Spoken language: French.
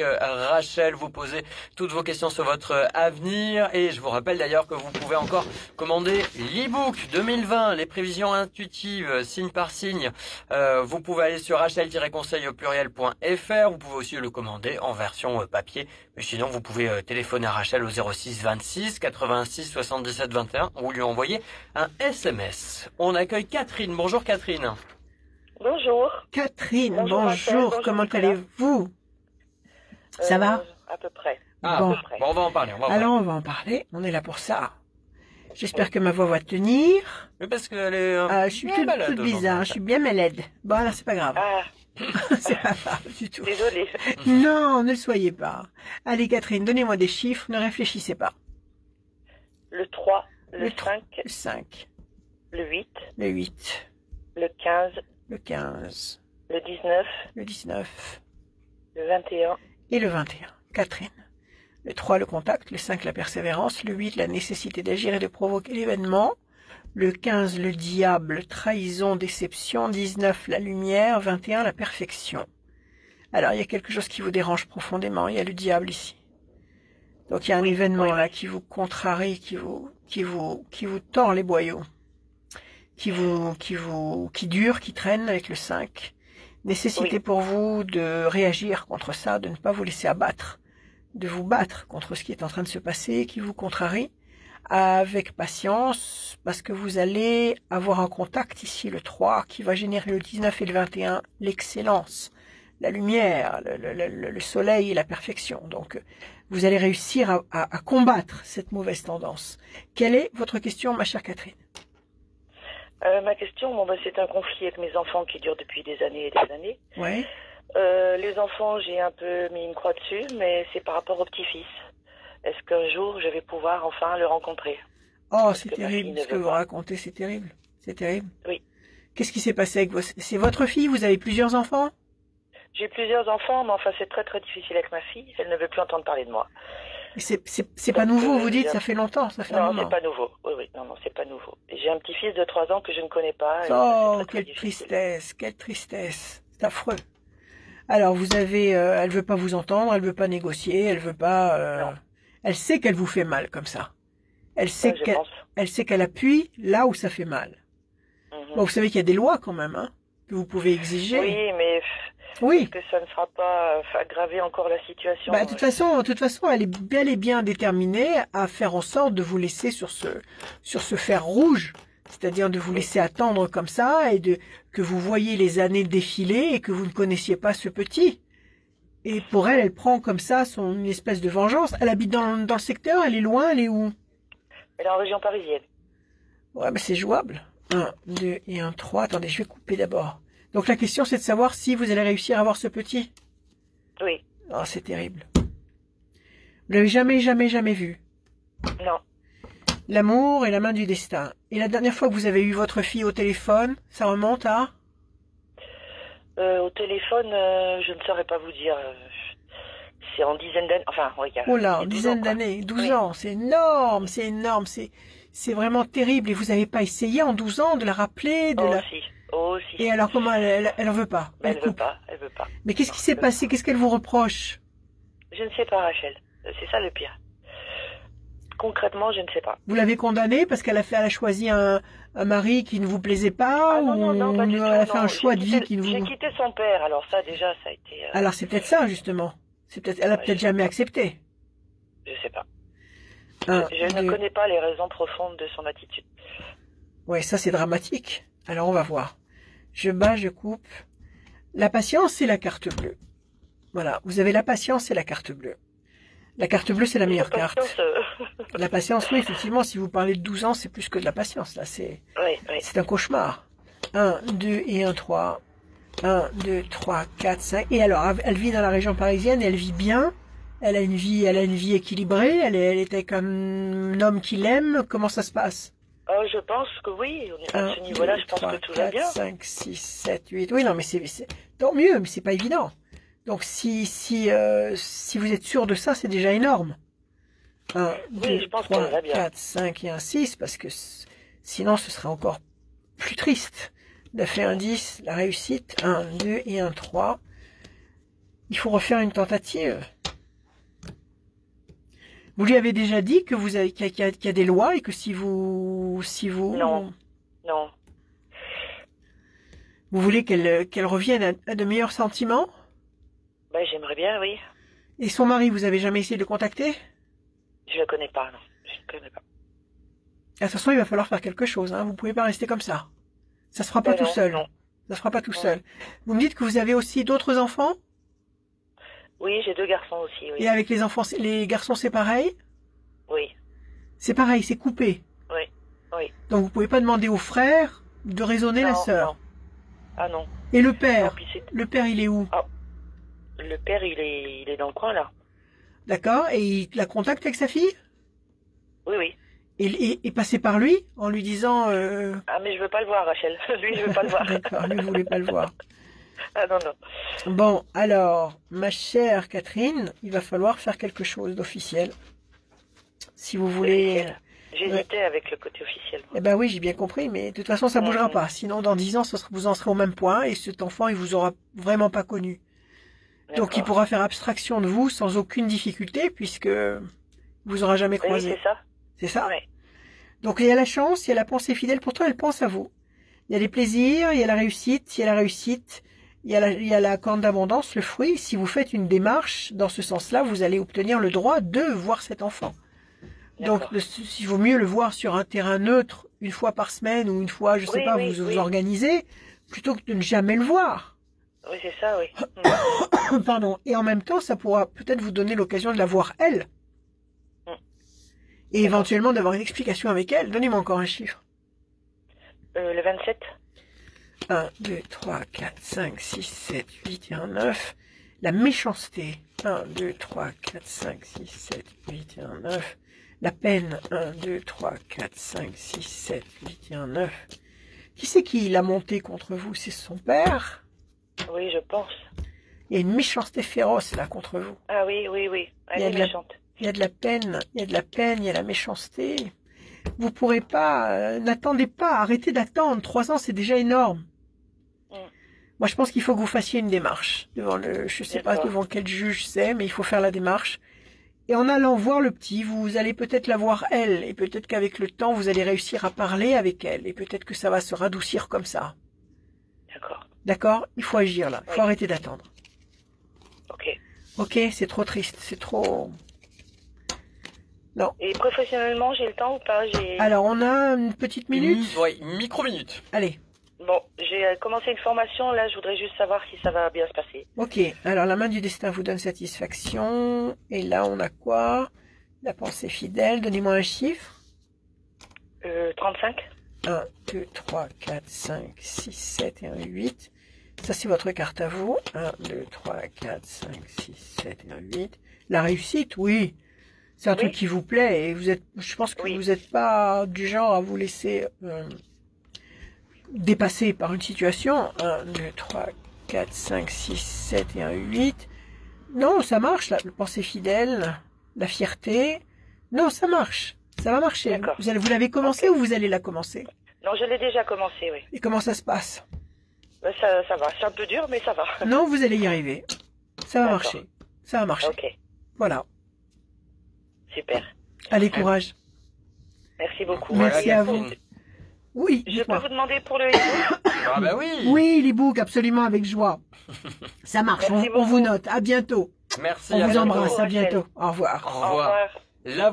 Rachel, vous posez toutes vos questions sur votre avenir et je vous rappelle d'ailleurs que vous pouvez encore commander l'e-book 2020, les prévisions intuitives signe par signe. Vous pouvez aller sur rachel-conseil au pluriel.fr, vous pouvez aussi le commander en version papier, mais sinon vous pouvez téléphoner à Rachel au 06 26 86 77 21 ou lui envoyer un SMS. On accueille Catherine. Bonjour Catherine. Bonjour. Catherine, Bonjour, bonjour, Rachel, comment bonjour, allez-vous? Ça va? À peu près. Ah, Bon. bon, on va en parler. Alors on va en parler, on est là pour ça. J'espère que ma voix va tenir. Mais parce qu'elle est Je suis toute bizarre, je suis bien malade. Bon alors c'est pas grave. Ah, C'est pas grave du tout. désolée. Non, ne le soyez pas. Allez Catherine, donnez-moi des chiffres, ne réfléchissez pas. Le 3, le Le 5, Le 5, le 8, le 8, le 15, le 15, le 19, le 19 le 21, et le 21. Catherine. Le 3, le contact, le 5, la persévérance, le 8, la nécessité d'agir et de provoquer l'événement, le 15, le diable, trahison, déception, 19, la lumière, 21, la perfection. Alors, il y a quelque chose qui vous dérange profondément, il y a le diable ici. Donc, il y a un événement là qui vous contrarie, qui vous tord les boyaux, qui dure, qui traîne avec le 5. Nécessité pour vous de réagir contre ça, de ne pas vous laisser abattre, de vous battre contre ce qui est en train de se passer, qui vous contrarie, avec patience, parce que vous allez avoir un contact ici, le 3, qui va générer le 19 et le 21, l'excellence, la lumière, le soleil et la perfection. Donc, vous allez réussir à combattre cette mauvaise tendance. Quelle est votre question, ma chère Catherine? Ma question, c'est un conflit avec mes enfants qui dure depuis des années et des années. Ouais. Les enfants, j'ai un peu mis une croix dessus, mais c'est par rapport au petit-fils. Est-ce qu'un jour, je vais pouvoir enfin le rencontrer? Oh, c'est terrible, ce que vous racontez, c'est terrible. C'est terrible. Oui. Qu'est-ce qui s'est passé avec C'est votre fille? Vous avez plusieurs enfants? J'ai plusieurs enfants, mais enfin, c'est très très difficile avec ma fille. Elle ne veut plus entendre parler de moi. C'est pas nouveau, vous dites, ça fait longtemps, ça fait un Non, moment. c'est pas nouveau. Oui, non, c'est pas nouveau. J'ai un petit-fils de 3 ans que je ne connais pas. Et Oh, c'est très, très quelle difficile. tristesse, quelle tristesse. C'est affreux. Alors, vous avez, elle veut pas vous entendre, elle veut pas négocier, elle veut pas, Non. elle sait qu'elle vous fait mal comme ça. Elle sait Je pense. elle sait qu'elle appuie là où ça fait mal. Mhm. Bon, vous savez qu'il y a des lois quand même, hein, que vous pouvez exiger. Oui, mais Oui. est-ce que ça ne sera pas aggraver encore la situation? Bah, de toute façon, elle est bel et bien déterminée à faire en sorte de vous laisser sur ce fer rouge. C'est-à-dire de vous laisser attendre comme ça et que vous voyez les années défiler et que vous ne connaissiez pas ce petit. Et pour elle, elle prend comme ça une espèce de vengeance. Elle habite dans le secteur, elle est loin, elle est où? Elle est en région parisienne. Ouais, mais c'est jouable. 1, 2 et 1, 3. Attendez, je vais couper d'abord. Donc la question, c'est de savoir si vous allez réussir à avoir ce petit. Oui. Oh, c'est terrible. Vous l'avez jamais vu. Non. L'amour et la main du destin. Et la dernière fois que vous avez eu votre fille au téléphone, ça remonte à? Au téléphone, je ne saurais pas vous dire. C'est en dizaine d'années. Enfin, regarde. Oh là, en dizaine d'années, 12 ans, c'est énorme, c'est vraiment terrible. Et vous n'avez pas essayé en 12 ans de la rappeler, Oh, si. Et alors comment elle en veut pas? Elle veut pas. Mais qu'est-ce qui s'est passé? Qu'est-ce qu'elle vous reproche? Je ne sais pas, Rachel. C'est ça le pire. Concrètement, je ne sais pas. Vous l'avez condamnée parce qu'elle a choisi un mari qui ne vous plaisait pas, Non, pas du tout. elle a fait un choix de vie qui ne vous... J'ai quitté son père, alors ça déjà, ça a été... Alors c'est peut-être ça justement. Elle a peut-être jamais accepté. Je sais pas. Je ne connais pas les raisons profondes de son attitude. Ouais, ça c'est dramatique. Alors on va voir. Je bats, je coupe. La patience, c'est la carte bleue. Voilà, vous avez la patience et la carte bleue. La carte bleue, c'est la meilleure carte. La patience, oui, effectivement, si vous parlez de 12 ans, c'est plus que de la patience. Là, c'est un cauchemar. 1, 2 et 1, 3. 1, 2, 3, 4, 5. Et alors, elle vit dans la région parisienne, elle vit bien. Elle a une vie équilibrée. Elle est avec un homme qui l'aime. Comment ça se passe? Je pense que oui. À ce niveau-là, je pense que tout va bien. 5, 6, 7, 8. Oui, non, mais c'est tant mieux, mais c'est pas évident. Donc, si vous êtes sûr de ça, c'est déjà énorme. 1, 2, 3, 4, 5 et un 6, parce que sinon, ce serait encore plus triste. Elle a fait un 10, la réussite, 1, 2 et un 3. Il faut refaire une tentative. Vous lui avez déjà dit que vous avez qu'il y a des lois et que si vous Non. Non. vous voulez qu'elle revienne à de meilleurs sentiments? Ben, j'aimerais bien, oui. Et son mari, vous avez jamais essayé de le contacter? Je le connais pas, non. Je le connais pas. De toute façon, il va falloir faire quelque chose, hein. Vous pouvez pas rester comme ça. Ça se fera pas Ben tout non, seul. non. Ça se fera pas tout seul. Vous me dites que vous avez aussi d'autres enfants? Oui, j'ai 2 garçons aussi, oui. Et avec les garçons, c'est pareil? Oui, C'est pareil, c'est coupé. oui, oui. Donc vous pouvez pas demander au frère de raisonner la Non, sœur. non. Ah non. Et le Non, père? puis Le père, il est où? le père, il est dans le coin, là. D'accord? Et il la contacte avec sa fille? Oui, oui. Et passer par lui en lui disant Ah, mais je veux pas le voir, Rachel. Lui, je veux pas le voir. D'accord, lui, vous voulez pas le voir. Ah non, non. Bon, alors, ma chère Catherine, il va falloir faire quelque chose d'officiel. Si vous voulez... Officiel. J'hésitais avec le côté officiel. Eh ben oui, j'ai bien compris, mais de toute façon, ça bougera pas. Sinon, dans 10 ans, vous en serez au même point et cet enfant, il vous aura vraiment pas connu. Donc, il D'accord. pourra faire abstraction de vous sans aucune difficulté puisque vous aura jamais Oui, croisé. c'est ça. C'est ça? Oui. Donc, il y a la chance, il y a la pensée fidèle. Pourtant, elle pense à vous. Il y a les plaisirs, il y a la réussite, il y a la réussite, il y a la corne d'abondance, le fruit. Si vous faites une démarche dans ce sens-là, vous allez obtenir le droit de voir cet enfant. Donc, il vaut mieux le voir sur un terrain neutre, une fois par semaine ou une fois, je sais pas, vous vous organisez, plutôt que de ne jamais le voir. Oui, c'est ça, oui. Pardon. Et en même temps, ça pourra peut-être vous donner l'occasion de la voir elle. Et éventuellement d'avoir une explication avec elle. Donnez-moi encore un chiffre. Le 27. 1, 2, 3, 4, 5, 6, 7, 8 et 1, 9. La méchanceté. 1, 2, 3, 4, 5, 6, 7, 8 et 1, 9. La peine. 1, 2, 3, 4, 5, 6, 7, 8 et 1, 9. Qui c'est qui l'a monté contre vous? C'est son père? Oui, je pense. Il y a une méchanceté féroce là contre vous. Ah oui, oui, oui. Elle est méchante. Il y a de la peine, il y a de la peine, il y a la méchanceté. Vous pourrez pas, n'attendez pas, arrêtez d'attendre. 3 ans, c'est déjà énorme. Moi, je pense qu'il faut que vous fassiez une démarche devant je sais pas devant quel juge c'est, mais il faut faire la démarche. Et en allant voir le petit, vous allez peut-être la voir elle, et peut-être qu'avec le temps, vous allez réussir à parler avec elle, et peut-être que ça va se radoucir comme ça. D'accord. D'accord? Il faut agir là. Il faut arrêter d'attendre. Ok. Ok, c'est trop triste, c'est trop... Non. Et professionnellement, j'ai le temps ou pas? Alors, on a une petite minute? Oui, une micro-minute. Allez. Bon, j'ai commencé une formation, là, je voudrais juste savoir si ça va bien se passer. Ok, alors la main du destin vous donne satisfaction. Et là, on a quoi? La pensée fidèle, donnez-moi un chiffre. 35. 1, 2, 3, 4, 5, 6, 7 et 1, 8. Ça, c'est votre carte à vous. 1, 2, 3, 4, 5, 6, 7 et 1, 8. La réussite, oui. C'est un truc qui vous plaît et je pense que vous n'êtes pas du genre à vous laisser dépasser par une situation. 1, 2, 3, 4, 5, 6, 7 et 1, 8. Non, ça marche, la pensée fidèle, la fierté. Non, ça marche. Ça va marcher. Vous l'avez commencé ou vous allez la commencer? Non, je l'ai déjà commencé, oui. Et comment ça se passe? Ça va. C'est un peu dur, mais ça va. Non, vous allez y arriver. Ça va marcher. Ça va marcher. Ok. Voilà. Super. Allez, courage. Merci beaucoup. Merci à vous. Oui, je peux vous demander pour le e-book? Ah bah oui. Oui, l'e-book, absolument, avec joie. Ça marche, on vous note. À bientôt. Merci. On vous bientôt. embrasse, à bientôt. Au revoir. Au revoir. La